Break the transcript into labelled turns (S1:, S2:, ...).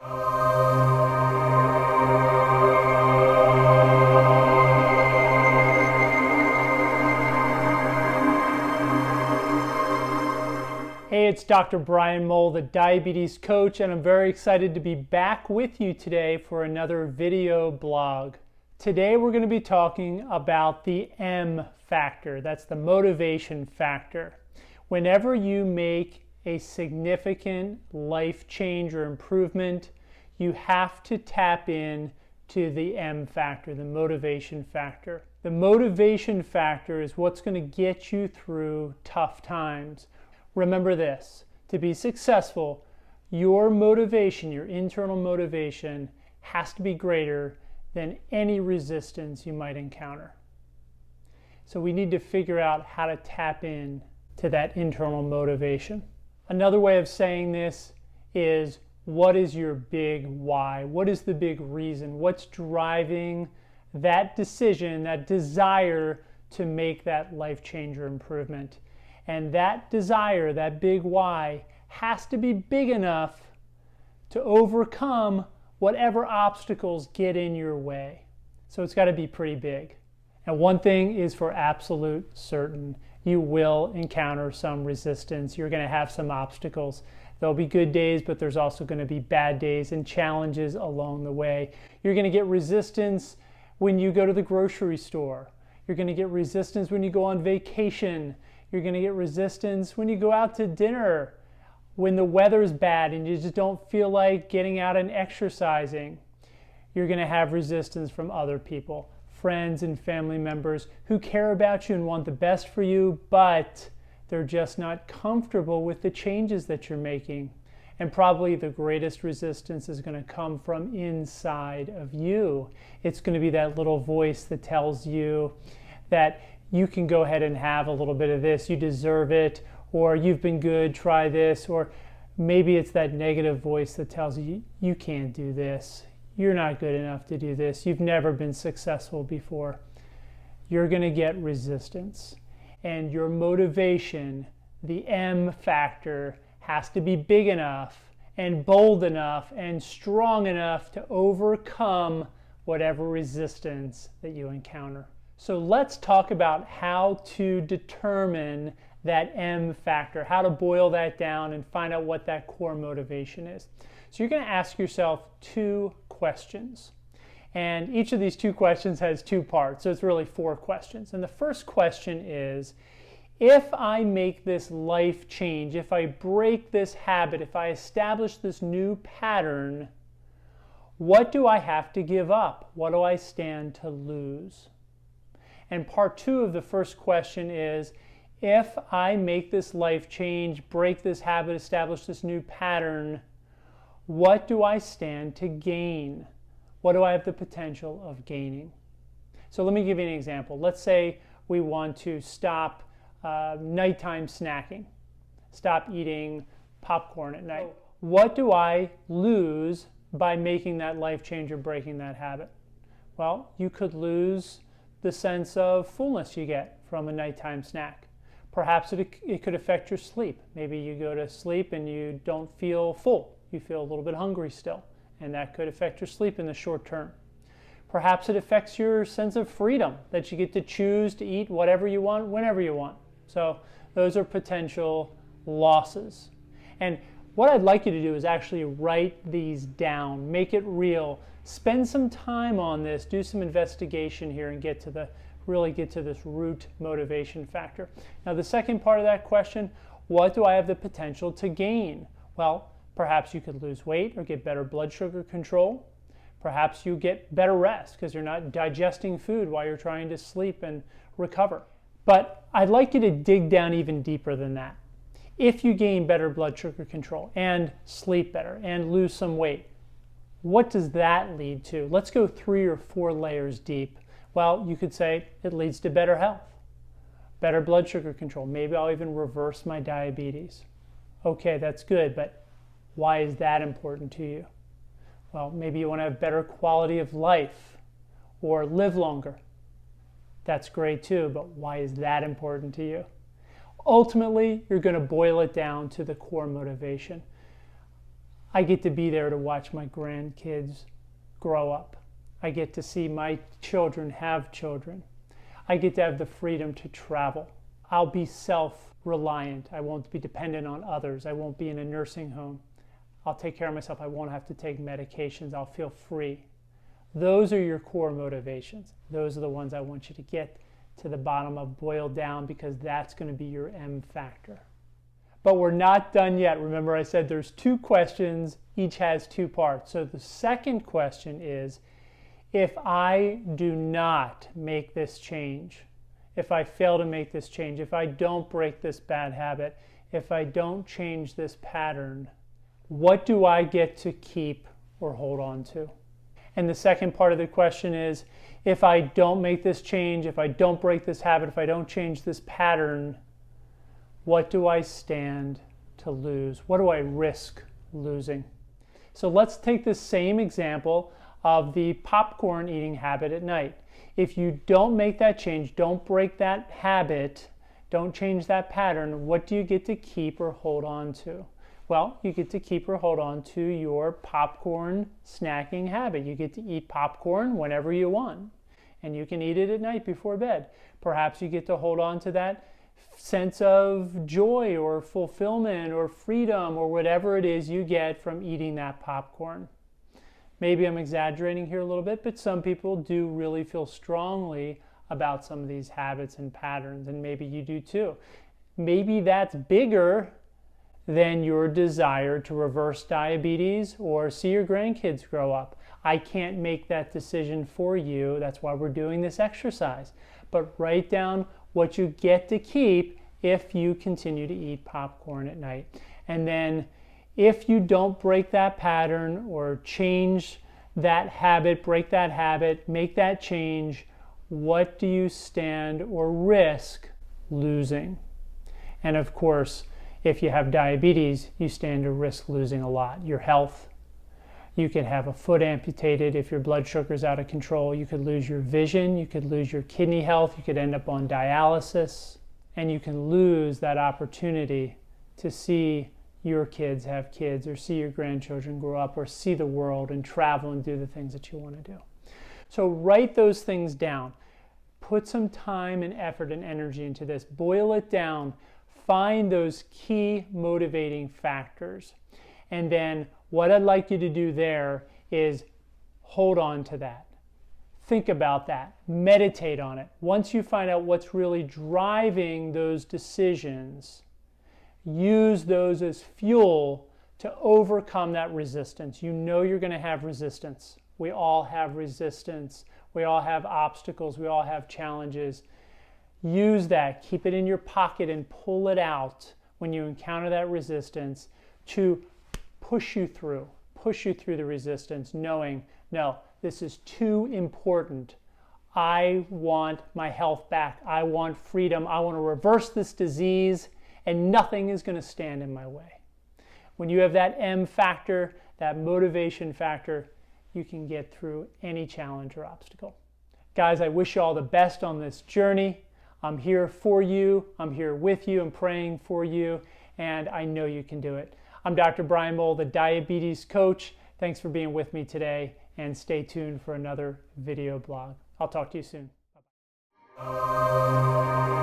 S1: Hey, it's Dr. Brian Mowll, the diabetes coach, and I'm very excited to be back with you today for another video blog. Today we're going to be talking about the M factor. That's the motivation factor. Whenever you make a significant life change or improvement, you have to tap in to the M factor, the motivation factor. The motivation factor is what's going to get you through tough times. Remember this, to be successful, your motivation, your internal motivation, has to be greater than any resistance you might encounter. So we need to figure out how to tap in to that internal motivation. Another way of saying this is, what is your big why? What is the big reason? What's driving that decision, that desire to make that life change or improvement? And that desire, that big why, has to be big enough to overcome whatever obstacles get in your way. So it's got to be pretty big. And one thing is for absolute certain, you will encounter some resistance. You're going to have some obstacles. There'll be good days, but there's also going to be bad days and challenges along the way. You're going to get resistance when you go to the grocery store. You're going to get resistance when you go on vacation. You're going to get resistance when you go out to dinner, when the weather's bad and you just don't feel like getting out and exercising. You're going to have resistance from other people, friends and family members who care about you and want the best for you, but they're just not comfortable with the changes that you're making. And probably the greatest resistance is going to come from inside of you. It's going to be that little voice that tells you that you can go ahead and have a little bit of this, you deserve it, or you've been good, try this, or maybe it's that negative voice that tells you, you can't do this, you're not good enough to do this, you've never been successful before. You're going to get resistance. And your motivation, the M factor, has to be big enough and bold enough and strong enough to overcome whatever resistance that you encounter. So let's talk about how to determine that M factor, how to boil that down and find out what that core motivation is. So you're going to ask yourself two questions. And each of these two questions has two parts, so it's really four questions. And the first question is, if I make this life change, if I break this habit, if I establish this new pattern, what do I have to give up? What do I stand to lose? And part two of the first question is, if I make this life change, break this habit, establish this new pattern, what do I stand to gain? What do I have the potential of gaining? So let me give you an example. Let's say we want to stop nighttime snacking, stop eating popcorn at night. What do I lose by making that life change or breaking that habit? Well, you could lose the sense of fullness you get from a nighttime snack. Perhaps it could affect your sleep. Maybe you go to sleep and you don't feel full. You feel a little bit hungry still, and that could affect your sleep in the short term. Perhaps it affects your sense of freedom, that you get to choose to eat whatever you want, whenever you want. So those are potential losses. And what I'd like you to do is actually write these down, make it real. Spend some time on this, do some investigation here and really get to this root motivation factor. Now the second part of that question, what do I have the potential to gain? Well, perhaps you could lose weight or get better blood sugar control. Perhaps you get better rest because you're not digesting food while you're trying to sleep and recover. But I'd like you to dig down even deeper than that. If you gain better blood sugar control and sleep better and lose some weight, what does that lead to? Let's go 3 or 4 layers deep. Well, you could say it leads to better health, better blood sugar control. Maybe I'll even reverse my diabetes. Okay, that's good, but why is that important to you? Well, maybe you want to have better quality of life or live longer. That's great too, but why is that important to you? Ultimately, you're going to boil it down to the core motivation. I get to be there to watch my grandkids grow up. I get to see my children have children. I get to have the freedom to travel. I'll be self-reliant. I won't be dependent on others. I won't be in a nursing home. I'll take care of myself. I won't have to take medications. I'll feel free. Those are your core motivations. Those are the ones I want you to get to the bottom of, boil down, because that's going to be your M factor. But we're not done yet. Remember, I said there's 2 questions, each has 2 parts. So the second question is, if I do not make this change, if I fail to make this change, if I don't break this bad habit, if I don't change this pattern, what do I get to keep or hold on to? And the second part of the question is, if I don't make this change, if I don't break this habit, if I don't change this pattern, what do I stand to lose? What do I risk losing? So let's take the same example of the popcorn eating habit at night. If you don't make that change, don't break that habit, don't change that pattern, what do you get to keep or hold on to? Well, you get to keep or hold on to your popcorn snacking habit. You get to eat popcorn whenever you want, and you can eat it at night before bed. Perhaps you get to hold on to that sense of joy or fulfillment or freedom or whatever it is you get from eating that popcorn. Maybe I'm exaggerating here a little bit, but some people do really feel strongly about some of these habits and patterns, and maybe you do too. Maybe that's bigger than your desire to reverse diabetes or see your grandkids grow up. I can't make that decision for you. That's why we're doing this exercise. But write down what you get to keep if you continue to eat popcorn at night. And then if you don't break that pattern or change that habit, break that habit, make that change, what do you stand or risk losing? And of course, if you have diabetes, you stand to risk losing a lot. Your health. You could have a foot amputated if your blood sugar is out of control. You could lose your vision. You could lose your kidney health. You could end up on dialysis. And you can lose that opportunity to see your kids have kids, or see your grandchildren grow up, or see the world and travel and do the things that you want to do. So write those things down. Put some time and effort and energy into this. Boil it down. Find those key motivating factors. And then what I'd like you to do there is hold on to that. Think about that. Meditate on it. Once you find out what's really driving those decisions, use those as fuel to overcome that resistance. You know you're going to have resistance. We all have resistance. We all have obstacles. We all have challenges. Use that. Keep it in your pocket and pull it out when you encounter that resistance to push you through the resistance, knowing, no, this is too important. I want my health back. I want freedom. I want to reverse this disease, and nothing is going to stand in my way. When you have that M factor, that motivation factor, you can get through any challenge or obstacle. Guys, I wish you all the best on this journey. I'm here for you. I'm here with you. I'm praying for you, and I know you can do it. I'm Dr. Brian Mowll, the diabetes coach. Thanks for being with me today, and stay tuned for another video blog. I'll talk to you soon. Bye-bye.